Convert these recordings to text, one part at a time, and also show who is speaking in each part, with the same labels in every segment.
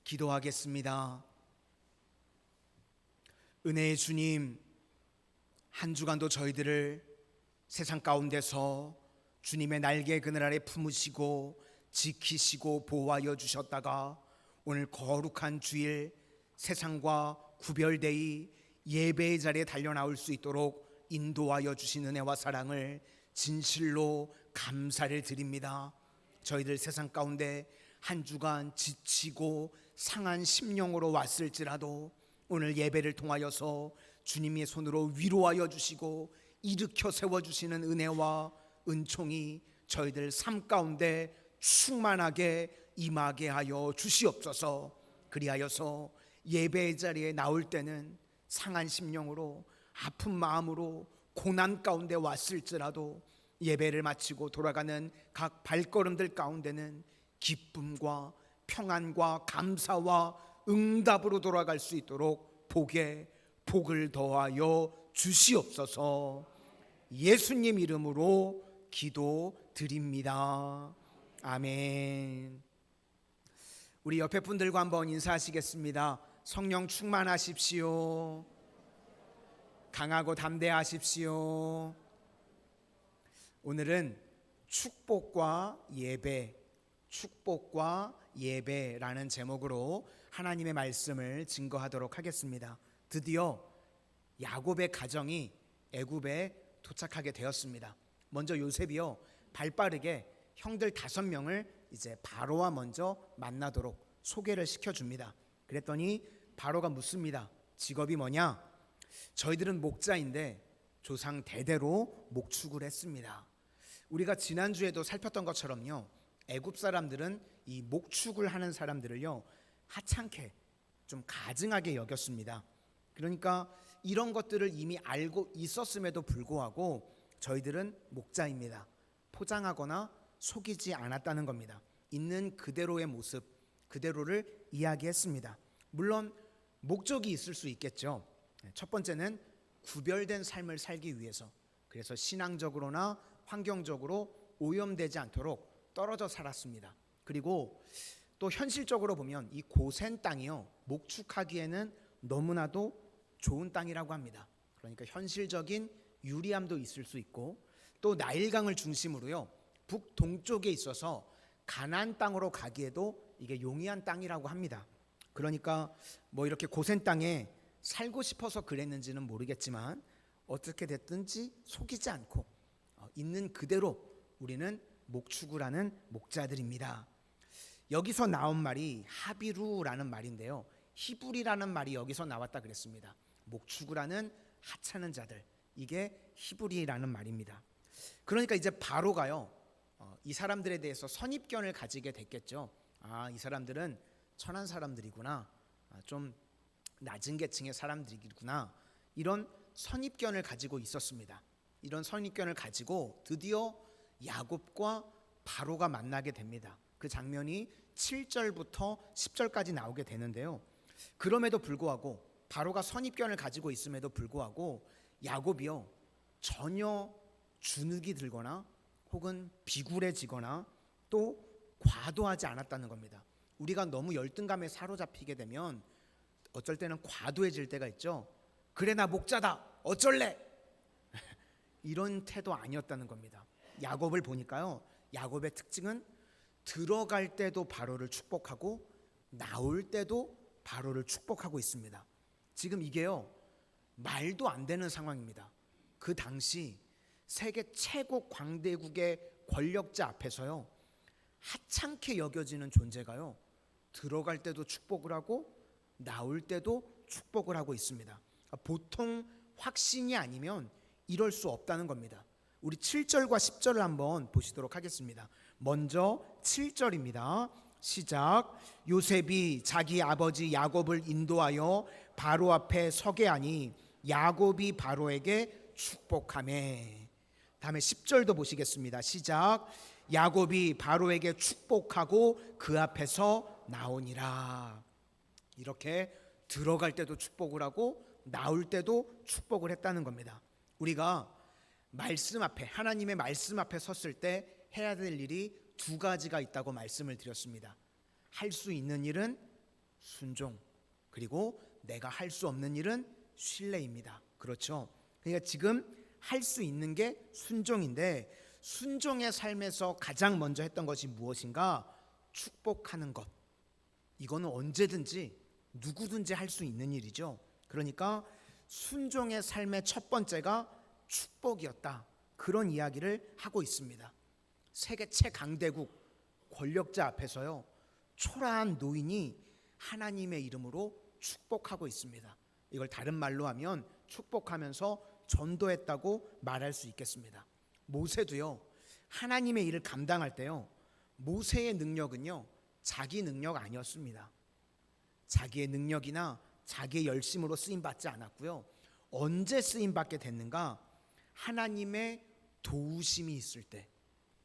Speaker 1: 기도하겠습니다. 은혜의 주님, 한 주간도 저희들을 세상 가운데서 주님의 날개 그늘 아래 품으시고 지키시고 보호하여 주셨다가 오늘 거룩한 주일 세상과 구별되이 예배의 자리에 달려나올 수 있도록 인도하여 주신 은혜와 사랑을 진실로 감사를 드립니다. 저희들 세상 가운데 한 주간 지치고 상한 심령으로 왔을지라도 오늘 예배를 통하여서 주님의 손으로 위로하여 주시고 일으켜 세워주시는 은혜와 은총이 저희들 삶 가운데 충만하게 임하게 하여 주시옵소서. 그리하여서 예배의 자리에 나올 때는 상한 심령으로 아픈 마음으로 고난 가운데 왔을지라도 예배를 마치고 돌아가는 각 발걸음들 가운데는 기쁨과 평안과 감사와 응답으로 돌아갈 수 있도록 복에 복을 더하여 주시옵소서. 예수님 이름으로 기도드립니다. 아멘. 우리 옆에 분들과 한번 인사하시겠습니다. 성령 충만하십시오. 강하고 담대하십시오. 오늘은 축복과 예배라는 제목으로 하나님의 말씀을 증거하도록 하겠습니다. 드디어 야곱의 가정이 애굽에 도착하게 되었습니다. 먼저 요셉이요, 발빠르게 형들 5명을 이제 바로와 먼저 만나도록 소개를 시켜줍니다. 그랬더니 바로가 묻습니다. 직업이 뭐냐? 저희들은 목자인데 조상 대대로 목축을 했습니다. 우리가 지난주에도 살폈던 것처럼요, 애굽 사람들은 이 목축을 하는 사람들을요 하찮게 좀 가증하게 여겼습니다. 그러니까 이런 것들을 이미 알고 있었음에도 불구하고 저희들은 목자입니다. 포장하거나 속이지 않았다는 겁니다. 있는 그대로의 모습, 그대로를 이야기했습니다. 물론 목적이 있을 수 있겠죠. 첫 번째는 구별된 삶을 살기 위해서, 그래서 신앙적으로나 환경적으로 오염되지 않도록 떨어져 살았습니다. 그리고 또 현실적으로 보면 이 고센 땅이요, 목축하기에는 너무나도 좋은 땅이라고 합니다. 그러니까 현실적인 유리함도 있을 수 있고, 또 나일강을 중심으로요 북동쪽에 있어서 가나안 땅으로 가기에도 이게 용이한 땅이라고 합니다. 그러니까 뭐 이렇게 고센 땅에 살고 싶어서 그랬는지는 모르겠지만 어떻게 됐든지 속이지 않고 있는 그대로 우리는 목축을 하는 목자들입니다. 여기서 나온 말이 하비루라는 말인데요, 히브리라는 말이 여기서 나왔다 그랬습니다. 목축을 하는 하찮은 자들, 이게 히브리라는 말입니다. 그러니까 이제 바로가요 이 사람들에 대해서 선입견을 가지게 됐겠죠. 이 사람들은 천한 사람들이구나, 좀 낮은 계층의 사람들이구나, 이런 선입견을 가지고 있었습니다. 이런 선입견을 가지고 드디어 야곱과 바로가 만나게 됩니다. 그 장면이 7절부터 10절까지 나오게 되는데요, 그럼에도 불구하고 바로가 선입견을 가지고 있음에도 불구하고 야곱이요 전혀 주눅이 들거나 혹은 비굴해지거나 또 과도하지 않았다는 겁니다. 우리가 너무 열등감에 사로잡히게 되면 어쩔 때는 과도해질 때가 있죠. 그래 나 목자다 어쩔래 이런 태도 아니었다는 겁니다. 야곱을 보니까요, 야곱의 특징은 들어갈 때도 바로를 축복하고 나올 때도 바로를 축복하고 있습니다. 지금 이게요 말도 안 되는 상황입니다. 그 당시 세계 최고 광대국의 권력자 앞에서요 하찮게 여겨지는 존재가요 들어갈 때도 축복을 하고 나올 때도 축복을 하고 있습니다. 보통 확신이 아니면 이럴 수 없다는 겁니다. 우리 7절과 10절을 한번 보시도록 하겠습니다. 먼저 7절입니다. 시작. 요셉이 자기 아버지 야곱을 인도하여 바로 앞에 서게 하니 야곱이 바로에게 축복하매. 다음에 10절도 보시겠습니다. 시작. 야곱이 바로에게 축복하고 그 앞에서 나오니라. 이렇게 들어갈 때도 축복을 하고 나올 때도 축복을 했다는 겁니다. 우리가 말씀 앞에, 하나님의 말씀 앞에 섰을 때 해야 될 일이 두 가지가 있다고 말씀을 드렸습니다. 할 수 있는 일은 순종, 그리고 내가 할 수 없는 일은 신뢰입니다. 그렇죠? 그러니까 지금 할 수 있는 게 순종인데, 순종의 삶에서 가장 먼저 했던 것이 무엇인가? 축복하는 것. 이거는 언제든지 누구든지 할 수 있는 일이죠. 그러니까 순종의 삶의 첫 번째가 축복이었다, 그런 이야기를 하고 있습니다. 세계 최강대국 권력자 앞에서요, 초라한 노인이 하나님의 이름으로 축복하고 있습니다. 이걸 다른 말로 하면 축복하면서 전도했다고 말할 수 있겠습니다. 모세도요, 하나님의 일을 감당할 때요, 모세의 능력은요, 자기 능력 아니었습니다. 자기의 능력이나 자기의 열심으로 쓰임받지 않았고요. 언제 쓰임받게 됐는가? 하나님의 도우심이 있을 때,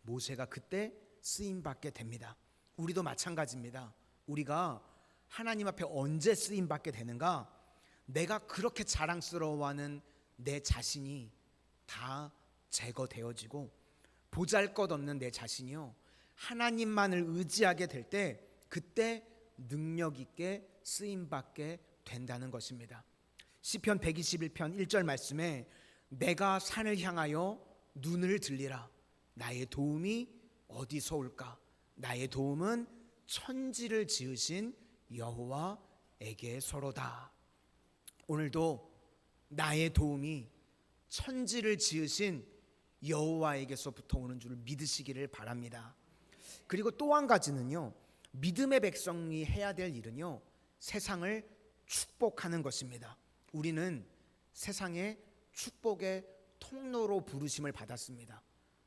Speaker 1: 모세가 그때 쓰임받게 됩니다. 우리도 마찬가지입니다. 우리가 하나님 앞에 언제 쓰임받게 되는가? 내가 그렇게 자랑스러워하는 내 자신이 다 제거되어지고, 보잘것없는 내 자신이요, 하나님만을 의지하게 될 때, 그때 능력 있게 쓰임받게 된다는 것입니다. 시편 121편 1절 말씀에 내가 산을 향하여 눈을 들리라. 나의 도움이 어디서 올까? 나의 도움은 천지를 지으신 여호와에게서로다. 오늘도 나의 도움이 천지를 지으신 여호와에게서부터 오는 줄 믿으시기를 바랍니다. 그리고 또 한 가지는요, 믿음의 백성이 해야 될 일은요, 세상을 축복하는 것입니다. 우리는 세상의 축복의 통로로 부르심을 받았습니다.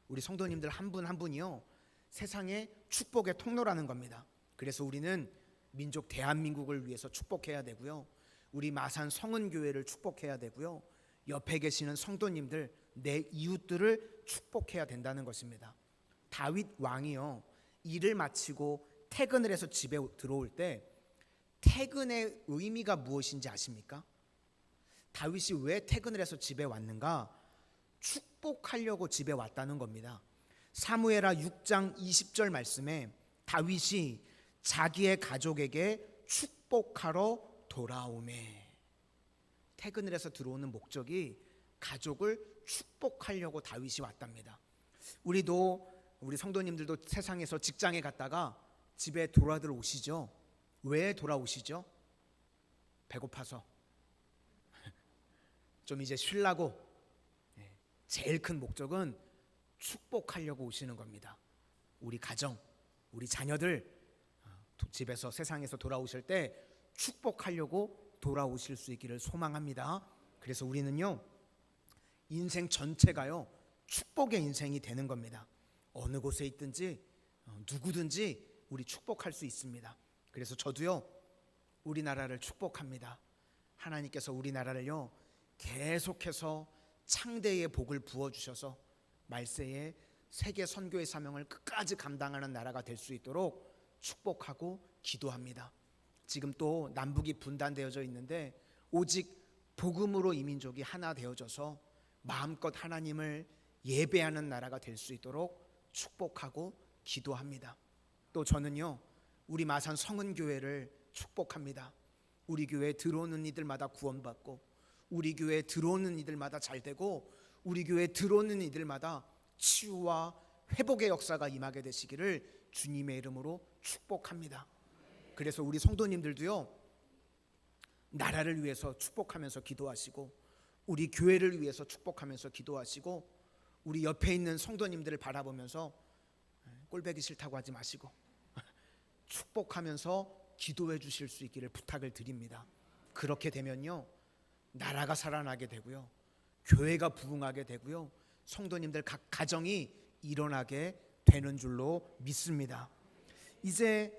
Speaker 1: 우리 성도님들 한 분 한 분이요, 세상의 축복의 통로라는 겁니다. 그래서 우리는 민족 대한민국을 위해서 축복해야 되고요, 우리 마산 성은교회를 축복해야 되고요, 옆에 계시는 성도님들, 내 이웃들을 축복해야 된다는 것입니다. 다윗 왕이요, 일을 마치고 퇴근을 해서 집에 들어올 때 퇴근의 의미가 무엇인지 아십니까? 다윗이 왜 퇴근을 해서 집에 왔는가? 축복하려고 집에 왔다는 겁니다. 사무엘하 6장 20절 말씀에 다윗이 자기의 가족에게 축복하러 돌아오매, 퇴근을 해서 들어오는 목적이 가족을 축복하려고 다윗이 왔답니다. 우리 성도님들도 세상에서 직장에 갔다가 집에 돌아들 오시죠? 왜 돌아오시죠? 배고파서, 좀 이제 쉬려고. 제일 큰 목적은 축복하려고 오시는 겁니다. 우리 가정, 우리 자녀들 집에서, 세상에서 돌아오실 때 축복하려고 돌아오실 수 있기를 소망합니다. 그래서 우리는요, 인생 전체가요, 축복의 인생이 되는 겁니다. 어느 곳에 있든지 누구든지 우리 축복할 수 있습니다. 그래서 저도요, 우리나라를 축복합니다. 하나님께서 우리나라를요, 계속해서 창대의 복을 부어주셔서 말세에 세계 선교의 사명을 끝까지 감당하는 나라가 될 수 있도록 축복하고 기도합니다. 지금 또 남북이 분단되어져 있는데 오직 복음으로 이 민족이 하나 되어져서 마음껏 하나님을 예배하는 나라가 될 수 있도록 축복하고 기도합니다. 또 저는요, 우리 마산 성은교회를 축복합니다. 우리 교회에 들어오는 이들마다 구원받고, 우리 교회에 들어오는 이들마다 잘되고, 우리 교회에 들어오는 이들마다 치유와 회복의 역사가 임하게 되시기를 주님의 이름으로 축복합니다. 그래서 우리 성도님들도요, 나라를 위해서 축복하면서 기도하시고, 우리 교회를 위해서 축복하면서 기도하시고, 우리 옆에 있는 성도님들을 바라보면서 꼴배기 싫다고 하지 마시고 축복하면서 기도해 주실 수 있기를 부탁을 드립니다. 그렇게 되면요, 나라가 살아나게 되고요, 교회가 부흥하게 되고요, 성도님들 각 가정이 일어나게 되는 줄로 믿습니다. 이제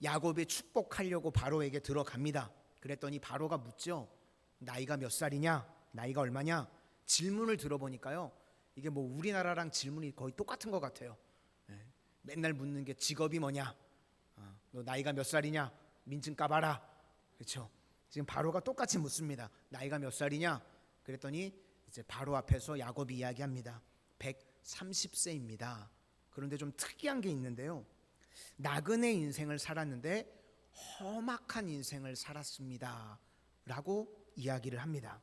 Speaker 1: 야곱이 축복하려고 바로에게 들어갑니다. 그랬더니 바로가 묻죠. 나이가 몇 살이냐? 나이가 얼마냐? 질문을 들어보니까요, 이게 뭐 우리나라랑 질문이 거의 똑같은 것 같아요. 맨날 묻는 게 직업이 뭐냐? 너 나이가 몇 살이냐? 민증 까봐라. 그렇죠? 지금 바로가 똑같이 묻습니다. 나이가 몇 살이냐? 그랬더니 이제 바로 앞에서 야곱이 이야기합니다. 130세입니다. 그런데 좀 특이한 게 있는데요, 나그네 인생을 살았는데 험악한 인생을 살았습니다 라고 이야기를 합니다.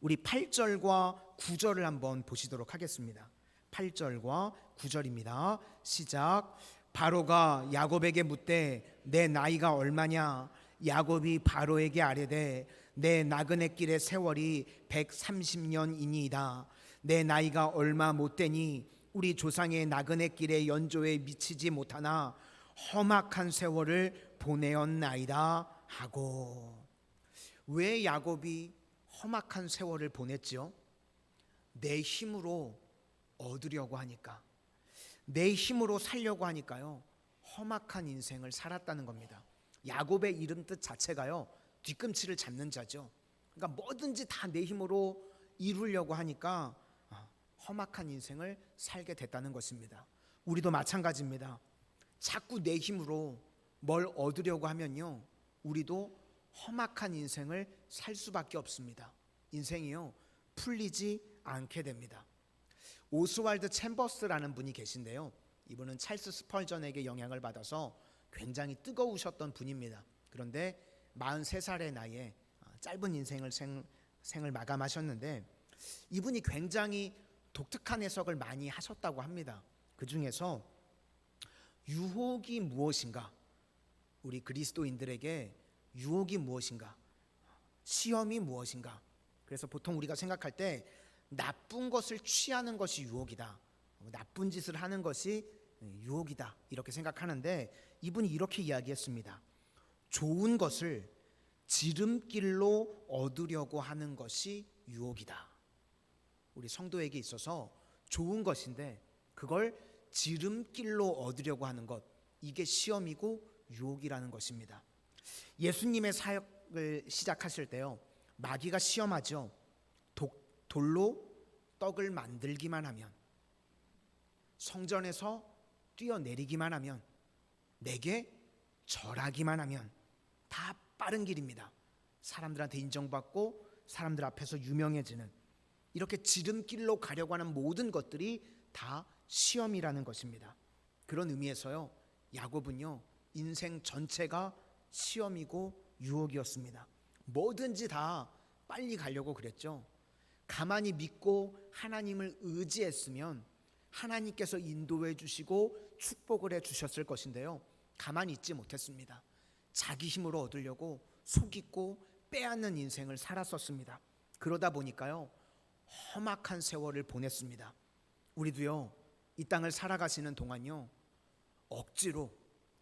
Speaker 1: 우리 8절과 9절을 한번 보시도록 하겠습니다. 8절과 9절입니다. 시작. 바로가 야곱에게 묻되 내 나이가 얼마냐? 야곱이 바로에게 아뢰되 내 나그네 길의 세월이 130년이니이다. 내 나이가 얼마 못되니 우리 조상의 나그네 길의 연조에 미치지 못하나 험악한 세월을 보내었나이다 하고. 왜 야곱이 험악한 세월을 보냈죠? 내 힘으로 얻으려고 하니까, 내 힘으로 살려고 하니까요, 험악한 인생을 살았다는 겁니다. 야곱의 이름 뜻 자체가요, 뒤꿈치를 잡는 자죠. 그러니까 뭐든지 다 내 힘으로 이루려고 하니까 험악한 인생을 살게 됐다는 것입니다. 우리도 마찬가지입니다. 자꾸 내 힘으로 뭘 얻으려고 하면요, 우리도 험악한 인생을 살 수밖에 없습니다. 인생이요, 풀리지 않게 됩니다. 오스왈드 챔버스라는 분이 계신데요, 이분은 찰스 스펄전에게 영향을 받아서 굉장히 뜨거우셨던 분입니다. 그런데 43살의 나이에 짧은 인생을 생을 마감하셨는데, 이분이 굉장히 독특한 해석을 많이 하셨다고 합니다. 그 중에서 유혹이 무엇인가, 우리 그리스도인들에게 유혹이 무엇인가, 시험이 무엇인가. 그래서 보통 우리가 생각할 때 나쁜 것을 취하는 것이 유혹이다, 나쁜 짓을 하는 것이 유혹이다, 이렇게 생각하는데, 이분이 이렇게 이야기했습니다. 좋은 것을 지름길로 얻으려고 하는 것이 유혹이다. 우리 성도에게 있어서 좋은 것인데 그걸 지름길로 얻으려고 하는 것, 이게 시험이고 유혹이라는 것입니다. 예수님의 사역을 시작하실 때요, 마귀가 시험하죠. 돌로 떡을 만들기만 하면, 성전에서 뛰어내리기만 하면, 내게 절하기만 하면 다 빠른 길입니다. 사람들한테 인정받고 사람들 앞에서 유명해지는, 이렇게 지름길로 가려고 하는 모든 것들이 다 시험이라는 것입니다. 그런 의미에서요, 야곱은요, 인생 전체가 시험이고 유혹이었습니다. 뭐든지 다 빨리 가려고 그랬죠. 가만히 믿고 하나님을 의지했으면 하나님께서 인도해 주시고 축복을 해 주셨을 것인데요, 가만히 있지 못했습니다. 자기 힘으로 얻으려고 속이고 빼앗는 인생을 살았었습니다. 그러다 보니까요, 험악한 세월을 보냈습니다. 우리도요, 이 땅을 살아가시는 동안요, 억지로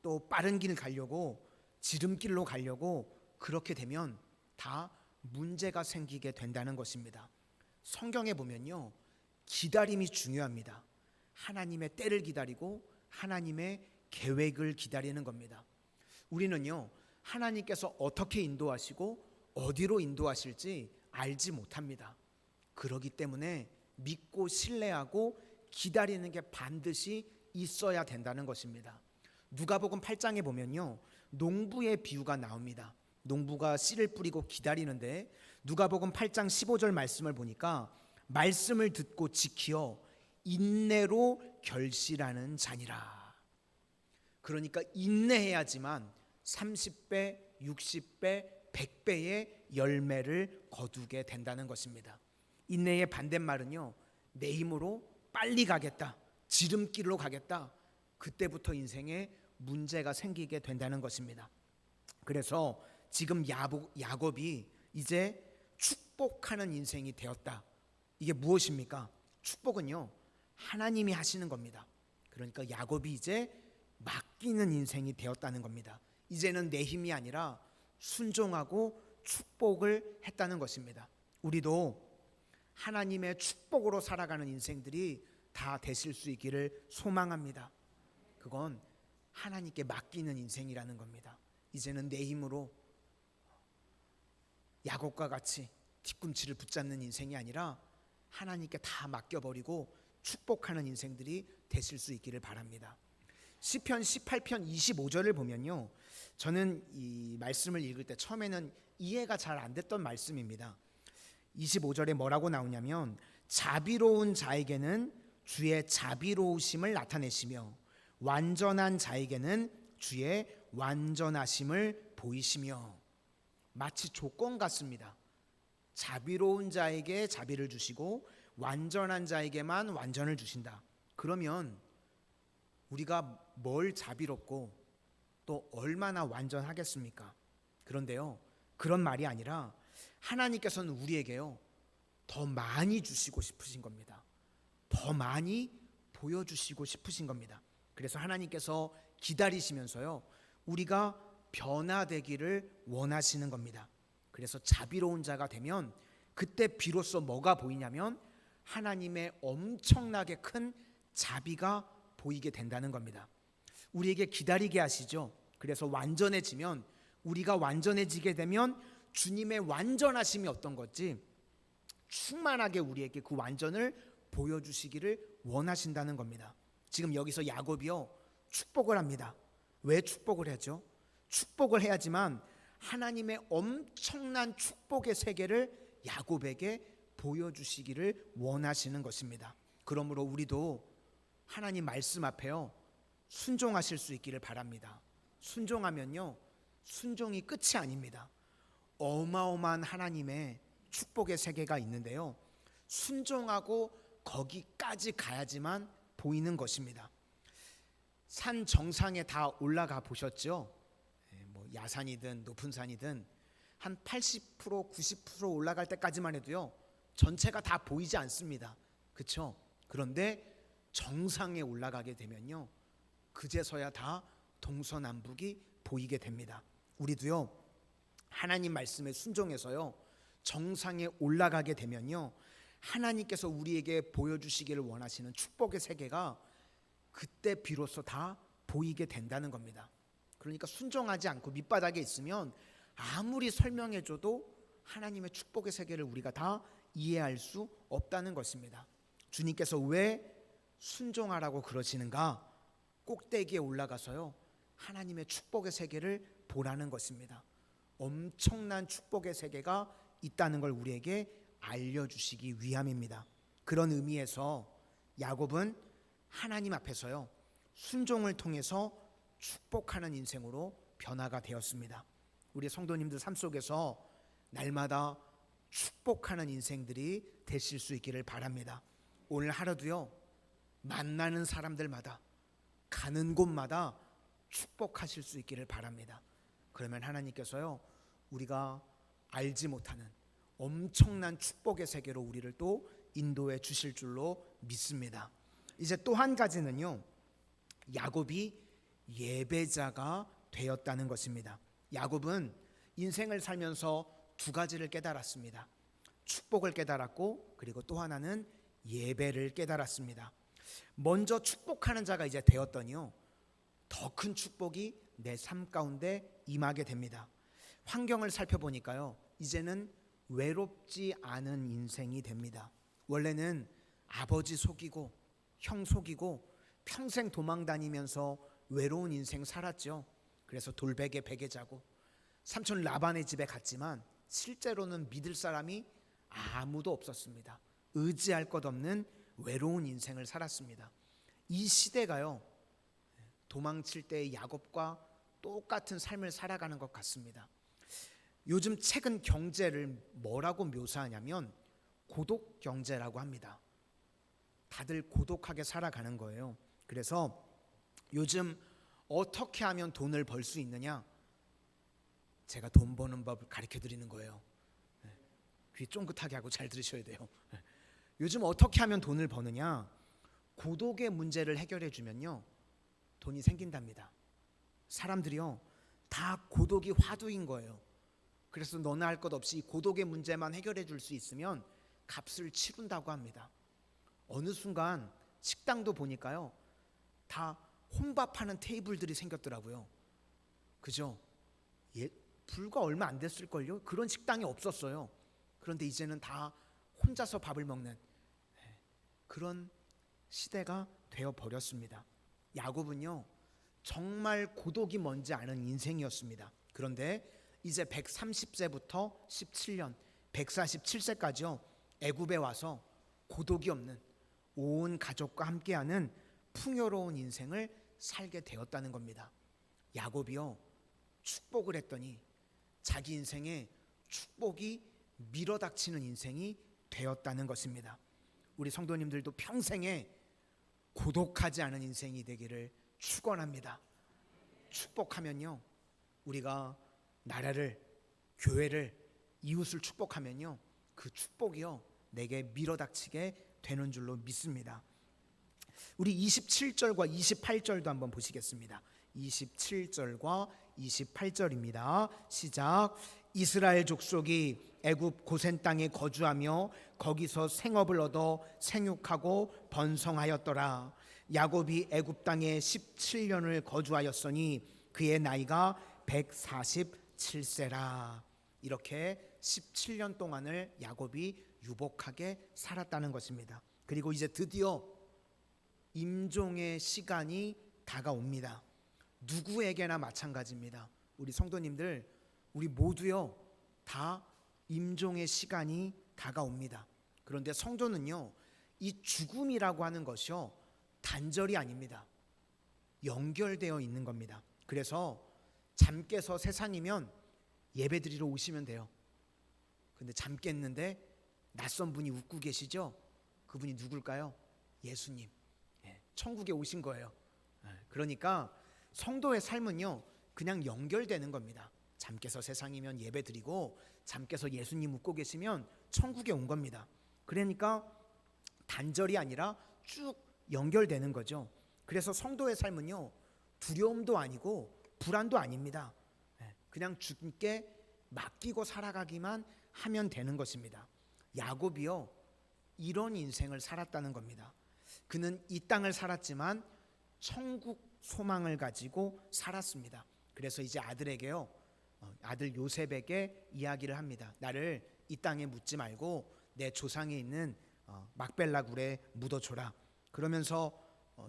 Speaker 1: 또 빠른 길 가려고, 지름길로 가려고 그렇게 되면 다 문제가 생기게 된다는 것입니다. 성경에 보면요, 기다림이 중요합니다. 하나님의 때를 기다리고 하나님의 계획을 기다리는 겁니다. 우리는요, 하나님께서 어떻게 인도하시고 어디로 인도하실지 알지 못합니다. 그렇기 때문에 믿고 신뢰하고 기다리는 게 반드시 있어야 된다는 것입니다. 누가복음 8장에 보면요, 농부의 비유가 나옵니다. 농부가 씨를 뿌리고 기다리는데, 누가복음 8장 15절 말씀을 보니까 말씀을 듣고 지키어 인내로 결실하는 자니라. 그러니까 인내해야지만 30배, 60배, 100배의 열매를 거두게 된다는 것입니다. 인내의 반대말은요, 내 힘으로 빨리 가겠다, 지름길로 가겠다, 그때부터 인생에 문제가 생기게 된다는 것입니다. 그래서 지금 야곱이 이제 축복하는 인생이 되었다. 이게 무엇입니까? 축복은요, 하나님이 하시는 겁니다. 그러니까 야곱이 이제 맡기는 인생이 되었다는 겁니다. 이제는 내 힘이 아니라 순종하고 축복을 했다는 것입니다. 우리도 하나님의 축복으로 살아가는 인생들이 다 되실 수 있기를 소망합니다. 그건 하나님께 맡기는 인생이라는 겁니다. 이제는 내 힘으로 야곱과 같이 뒤꿈치를 붙잡는 인생이 아니라 하나님께 다 맡겨버리고 축복하는 인생들이 되실 수 있기를 바랍니다. 시편 18편 25절을 보면요, 저는 이 말씀을 읽을 때 처음에는 이해가 잘 안 됐던 말씀입니다. 25절에 뭐라고 나오냐면, 자비로운 자에게는 주의 자비로우심을 나타내시며 완전한 자에게는 주의 완전하심을 보이시며. 마치 조건 같습니다. 자비로운 자에게 자비를 주시고 완전한 자에게만 완전을 주신다. 그러면 우리가 뭘 자비롭고 또 얼마나 완전하겠습니까? 그런데요, 그런 말이 아니라 하나님께서는 우리에게요 더 많이 주시고 싶으신 겁니다. 더 많이 보여주시고 싶으신 겁니다. 그래서 하나님께서 기다리시면서요 우리가 변화되기를 원하시는 겁니다. 그래서 자비로운 자가 되면 그때 비로소 뭐가 보이냐면 하나님의 엄청나게 큰 자비가 보이게 된다는 겁니다. 우리에게 기다리게 하시죠. 그래서 완전해지면, 우리가 완전해지게 되면 주님의 완전하심이 어떤 건지 충만하게 우리에게 그 완전을 보여주시기를 원하신다는 겁니다. 지금 여기서 야곱이요 축복을 합니다. 왜 축복을 하죠? 축복을 해야지만 하나님의 엄청난 축복의 세계를 야곱에게 보여주시기를 원하시는 것입니다. 그러므로 우리도 하나님 말씀 앞에요 순종하실 수 있기를 바랍니다. 순종하면요 순종이 끝이 아닙니다. 어마어마한 하나님의 축복의 세계가 있는데요, 순종하고 거기까지 가야지만 보이는 것입니다. 산 정상에 다 올라가 보셨죠? 뭐 야산이든 높은 산이든 한 80% 90% 올라갈 때까지만 해도요 전체가 다 보이지 않습니다. 그렇죠? 그런데 정상에 올라가게 되면요 그제서야 다 동서남북이 보이게 됩니다. 우리도요 하나님 말씀에 순종해서요 정상에 올라가게 되면요 하나님께서 우리에게 보여주시기를 원하시는 축복의 세계가 그때 비로소 다 보이게 된다는 겁니다. 그러니까 순종하지 않고 밑바닥에 있으면 아무리 설명해줘도 하나님의 축복의 세계를 우리가 다 이해할 수 없다는 것입니다. 주님께서 왜 순종하라고 그러시는가? 꼭대기에 올라가서요 하나님의 축복의 세계를 보라는 것입니다. 엄청난 축복의 세계가 있다는 걸 우리에게 알려주시기 위함입니다. 그런 의미에서 야곱은 하나님 앞에서요 순종을 통해서 축복하는 인생으로 변화가 되었습니다. 우리 성도님들 삶 속에서 날마다 축복하는 인생들이 되실 수 있기를 바랍니다. 오늘 하루도요 만나는 사람들마다 가는 곳마다 축복하실 수 있기를 바랍니다. 그러면 하나님께서요 우리가 알지 못하는 엄청난 축복의 세계로 우리를 또 인도해 주실 줄로 믿습니다. 이제 또 한 가지는요 야곱이 예배자가 되었다는 것입니다. 야곱은 인생을 살면서 두 가지를 깨달았습니다. 축복을 깨달았고 그리고 또 하나는 예배를 깨달았습니다. 먼저 축복하는 자가 이제 되었더니요 더 큰 축복이 내 삶 가운데 임하게 됩니다. 환경을 살펴보니까요 이제는 외롭지 않은 인생이 됩니다. 원래는 아버지 속이고 형 속이고 평생 도망 다니면서 외로운 인생 살았죠. 그래서 돌베개 베개 자고 삼촌 라반의 집에 갔지만 실제로는 믿을 사람이 아무도 없었습니다. 의지할 것 없는 외로운 인생을 살았습니다. 이 시대가요 도망칠 때의 야곱과 똑같은 삶을 살아가는 것 같습니다. 요즘 최근 경제를 뭐라고 묘사하냐면 고독 경제라고 합니다. 다들 고독하게 살아가는 거예요. 그래서 요즘 어떻게 하면 돈을 벌 수 있느냐, 제가 돈 버는 법을 가르쳐 드리는 거예요. 귀 쫑긋하게 하고 잘 들으셔야 돼요. 요즘 어떻게 하면 돈을 버느냐, 고독의 문제를 해결해 주면요 돈이 생긴답니다. 사람들이요 다 고독이 화두인 거예요. 그래서 너나 할 것 없이 고독의 문제만 해결해 줄 수 있으면 값을 치른다고 합니다. 어느 순간 식당도 보니까요 다 혼밥하는 테이블들이 생겼더라고요. 그죠? 불과 얼마 안 됐을걸요? 그런 식당이 없었어요. 그런데 이제는 다 혼자서 밥을 먹는 그런 시대가 되어버렸습니다. 야곱은요 정말 고독이 뭔지 아는 인생이었습니다. 그런데 이제 130세부터 17년 147세까지요 애굽에 와서 고독이 없는 온 가족과 함께하는 풍요로운 인생을 살게 되었다는 겁니다. 야곱이요 축복을 했더니 자기 인생에 축복이 밀어닥치는 인생이 되었다는 것입니다. 우리 성도님들도 평생에 고독하지 않은 인생이 되기를 축원합니다. 축복하면요, 우리가 나라를, 교회를, 이웃을 축복하면요, 그 축복이요 내게 밀어닥치게 되는 줄로 믿습니다. 우리 27절과 28절도 한번 보시겠습니다. 27절과 28절입니다. 시작. 이스라엘 족속이 애굽 고센 땅에 거주하며 거기서 생업을 얻어 생육하고 번성하였더라. 야곱이 애굽 땅에 17년을 거주하였으니 그의 나이가 147세라. 이렇게 17년 동안을 야곱이 유복하게 살았다는 것입니다. 그리고 이제 드디어 임종의 시간이 다가옵니다. 누구에게나 마찬가지입니다. 우리 성도님들, 우리 모두요 다 임종의 시간이 다가옵니다. 그런데 성도는요, 이 죽음이라고 하는 것이요 단절이 아닙니다. 연결되어 있는 겁니다. 그래서 잠 깨서 세상이면 예배드리러 오시면 돼요. 근데 잠 깼는데 낯선 분이 웃고 계시죠? 그분이 누굴까요? 예수님. 천국에 오신 거예요. 그러니까 성도의 삶은요 그냥 연결되는 겁니다. 잠 깨서 세상이면 예배드리고 잠 깨서 예수님 웃고 계시면 천국에 온 겁니다. 그러니까 단절이 아니라 쭉 연결되는 거죠. 그래서 성도의 삶은요 두려움도 아니고 불안도 아닙니다. 그냥 주님께 맡기고 살아가기만 하면 되는 것입니다. 야곱이요 이런 인생을 살았다는 겁니다. 그는 이 땅을 살았지만 천국 소망을 가지고 살았습니다. 그래서 이제 아들에게요, 아들 요셉에게 이야기를 합니다. 나를 이 땅에 묻지 말고 내 조상에 있는 막벨라 굴에 묻어줘라. 그러면서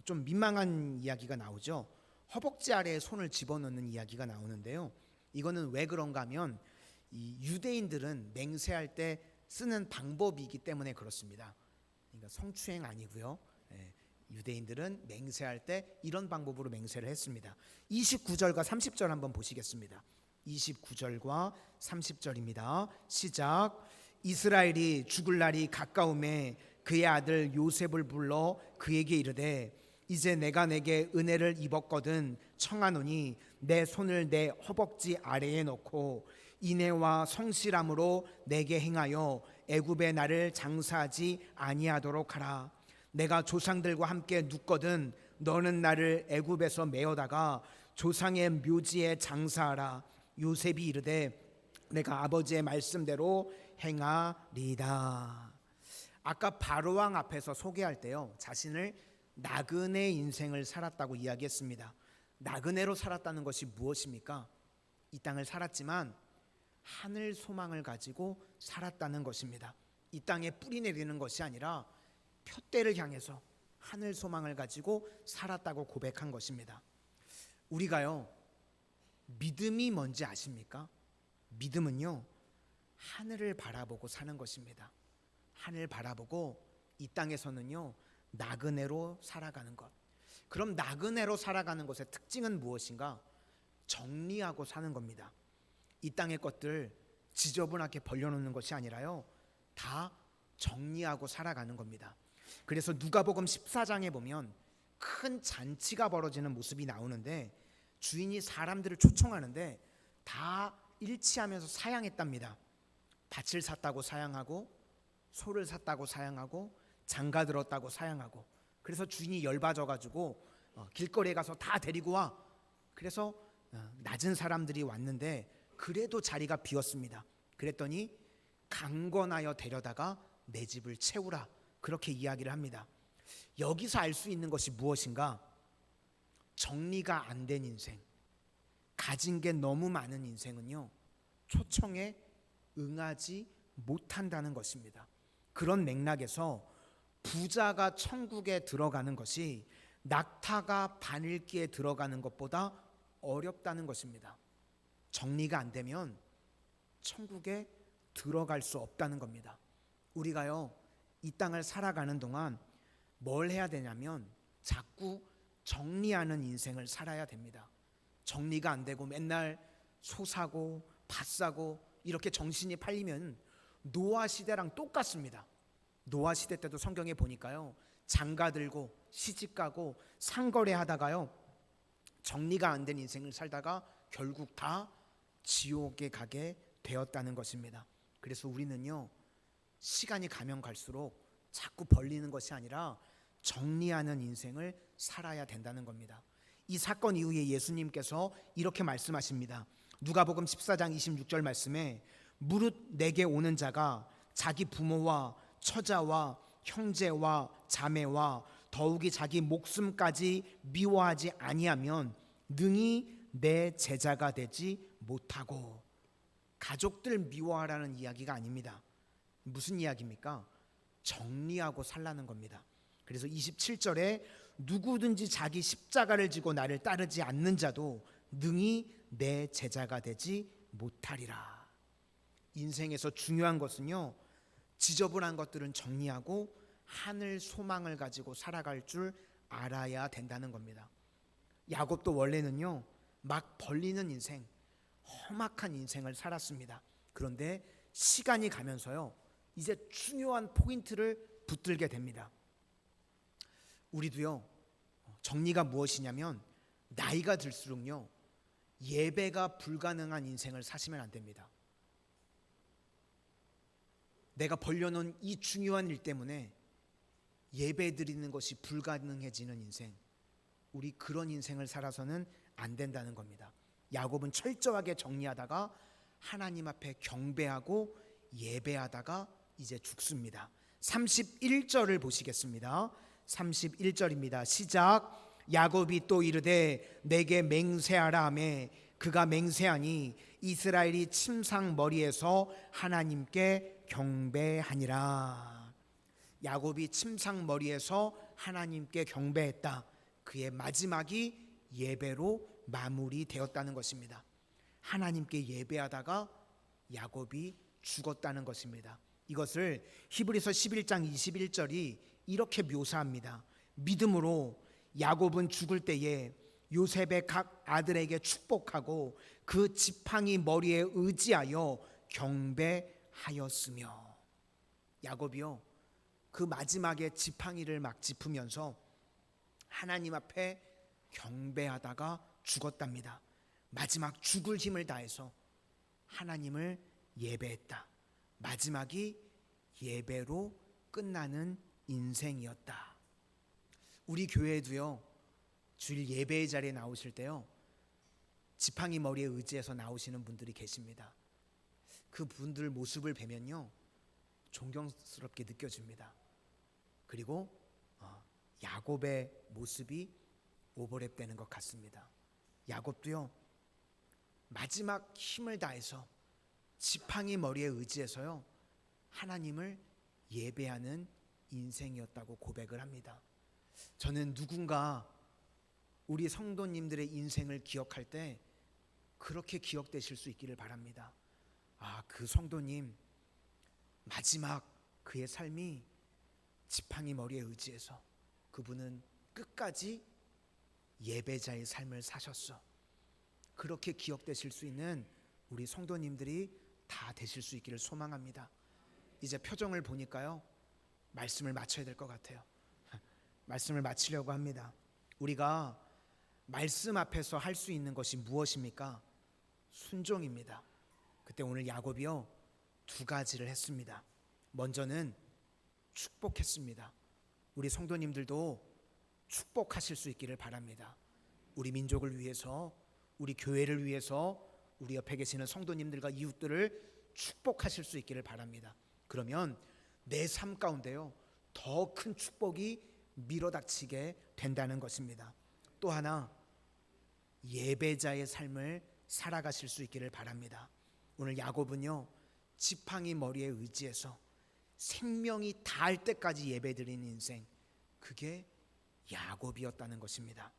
Speaker 1: 좀 민망한 이야기가 나오죠. 허벅지 아래에 손을 집어넣는 이야기가 나오는데요. 이거는 왜 그런가 하면 이 유대인들은 맹세할 때 쓰는 방법이기 때문에 그렇습니다. 그러니까 성추행 아니고요. 유대인들은 맹세할 때 이런 방법으로 맹세를 했습니다. 29절과 30절 한번 보시겠습니다. 29절과 30절입니다. 시작. 이스라엘이 죽을 날이 가까움에 그의 아들 요셉을 불러 그에게 이르되 이제 내가 내게 은혜를 입었거든 청하노니 내 손을 내 허벅지 아래에 놓고 인애와 성실함으로 내게 행하여 애굽에 나를 장사하지 아니하도록 하라. 내가 조상들과 함께 눕거든 너는 나를 애굽에서 메어다가 조상의 묘지에 장사하라. 요셉이 이르되 내가 아버지의 말씀대로 행하리다. 아까 바로왕 앞에서 소개할 때요 자신을 나그네 인생을 살았다고 이야기했습니다. 나그네로 살았다는 것이 무엇입니까? 이 땅을 살았지만 하늘 소망을 가지고 살았다는 것입니다. 이 땅에 뿌리 내리는 것이 아니라 표대를 향해서 하늘 소망을 가지고 살았다고 고백한 것입니다. 우리가요 믿음이 뭔지 아십니까? 믿음은요 하늘을 바라보고 사는 것입니다. 하늘 바라보고 이 땅에서는요 나그네로 살아가는 것. 그럼 나그네로 살아가는 것의 특징은 무엇인가? 정리하고 사는 겁니다. 이 땅의 것들 지저분하게 벌려놓는 것이 아니라요 다 정리하고 살아가는 겁니다. 그래서 누가복음 14장에 보면 큰 잔치가 벌어지는 모습이 나오는데 주인이 사람들을 초청하는데 다 일치하면서 사양했답니다. 밭을 샀다고 사양하고 소를 샀다고 사양하고 장가 들었다고 사양하고 그래서 주인이 열받아가지고 길거리에 가서 다 데리고 와. 그래서 낮은 사람들이 왔는데 그래도 자리가 비었습니다. 그랬더니 강권하여 데려다가 내 집을 채우라. 그렇게 이야기를 합니다. 여기서 알 수 있는 것이 무엇인가? 정리가 안 된 인생, 가진 게 너무 많은 인생은요 초청에 응하지 못한다는 것입니다. 그런 맥락에서 부자가 천국에 들어가는 것이 낙타가 바늘기에 들어가는 것보다 어렵다는 것입니다. 정리가 안 되면 천국에 들어갈 수 없다는 겁니다. 우리가요 이 땅을 살아가는 동안 뭘 해야 되냐면 자꾸 정리하는 인생을 살아야 됩니다. 정리가 안 되고 맨날 소 사고 밭 사고 이렇게 정신이 팔리면 노아 시대랑 똑같습니다. 노아 시대 때도 성경에 보니까요, 장가 들고 시집 가고 상거래 하다가요, 정리가 안 된 인생을 살다가 결국 다 지옥에 가게 되었다는 것입니다. 그래서 우리는요, 시간이 가면 갈수록 자꾸 벌리는 것이 아니라 정리하는 인생을 살아야 된다는 겁니다. 이 사건 이후에 예수님께서 이렇게 말씀하십니다. 누가복음 14장 26절 말씀에 무릇 내게 오는 자가 자기 부모와 처자와 형제와 자매와 더욱이 자기 목숨까지 미워하지 아니하면 능히 내 제자가 되지 못하고. 가족들 미워하라는 이야기가 아닙니다. 무슨 이야기입니까? 정리하고 살라는 겁니다. 그래서 27절에 누구든지 자기 십자가를 지고 나를 따르지 않는 자도 능히 내 제자가 되지 못하리라. 인생에서 중요한 것은요, 지저분한 것들은 정리하고 하늘 소망을 가지고 살아갈 줄 알아야 된다는 겁니다. 야곱도 원래는요, 막 벌리는 인생, 험악한 인생을 살았습니다. 그런데 시간이 가면서요, 이제 중요한 포인트를 붙들게 됩니다. 우리도요, 정리가 무엇이냐면 나이가 들수록요, 예배가 불가능한 인생을 사시면 안 됩니다. 내가 벌려놓은 이 중요한 일 때문에 예배 드리는 것이 불가능해지는 인생, 우리 그런 인생을 살아서는 안 된다는 겁니다. 야곱은 철저하게 정리하다가 하나님 앞에 경배하고 예배하다가 이제 죽습니다. 31절을 보시겠습니다. 31절입니다. 시작. 야곱이 또 이르되 내게 맹세하라 하매 그가 맹세하니 이스라엘이 침상 머리에서 하나님께 경배하니라. 야곱이 침상 머리에서 하나님께 경배했다. 그의 마지막이 예배로 마무리되었다는 것입니다. 하나님께 예배하다가 야곱이 죽었다는 것입니다. 이것을 히브리서 11장 21절이 이렇게 묘사합니다. 믿음으로 야곱은 죽을 때에 요셉의 각 아들에게 축복하고 그 지팡이 머리에 의지하여 경배하였으며. 야곱이요, 그 마지막에 지팡이를 막 짚으면서 하나님 앞에 경배하다가 죽었답니다. 마지막 죽을 힘을 다해서 하나님을 예배했다. 마지막이 예배로 끝나는 인생이었다. 우리 교회도요, 주일 예배의 자리에 나오실 때요, 지팡이 머리에 의지해서 나오시는 분들이 계십니다. 그 분들 모습을 뵈면요, 존경스럽게 느껴집니다. 그리고 야곱의 모습이 오버랩되는 것 같습니다. 야곱도요, 마지막 힘을 다해서 지팡이 머리에 의지해서요, 하나님을 예배하는 인생이었다고 고백을 합니다. 저는 누군가 우리 성도님들의 인생을 기억할 때 그렇게 기억되실 수 있기를 바랍니다. 그 성도님 마지막 그의 삶이 지팡이 머리에 의지해서 그분은 끝까지 예배자의 삶을 사셨어. 그렇게 기억되실 수 있는 우리 성도님들이 다 되실 수 있기를 소망합니다. 이제 표정을 보니까요, 말씀을 마쳐야 될 것 같아요. 말씀을 마치려고 합니다. 우리가 말씀 앞에서 할 수 있는 것이 무엇입니까? 순종입니다. 그때 오늘 야곱이요, 두 가지를 했습니다. 먼저는 축복했습니다. 우리 성도님들도 축복하실 수 있기를 바랍니다. 우리 민족을 위해서, 우리 교회를 위해서 우리 옆에 계시는 성도님들과 이웃들을 축복하실 수 있기를 바랍니다. 그러면 내 삶 가운데요, 더 큰 축복이 밀어닥치게 된다는 것입니다. 또 하나, 예배자의 삶을 살아가실 수 있기를 바랍니다. 오늘 야곱은요, 지팡이 머리에 의지해서 생명이 닿을 때까지 예배드리는 인생, 그게 야곱이었다는 것입니다.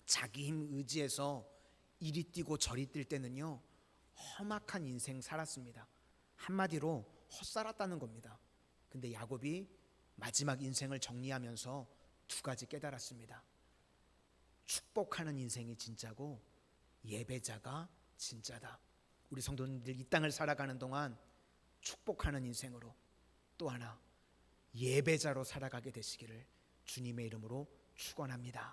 Speaker 1: 자기 힘 의지해서 이리 뛰고 저리 뛸 때는요, 험악한 인생 살았습니다. 한마디로 헛살았다는 겁니다. 근데 야곱이 마지막 인생을 정리하면서 두 가지 깨달았습니다. 축복하는 인생이 진짜고 예배자가 진짜다. 우리 성도님들 이 땅을 살아가는 동안 축복하는 인생으로, 또 하나 예배자로 살아가게 되시기를 주님의 이름으로 축원합니다.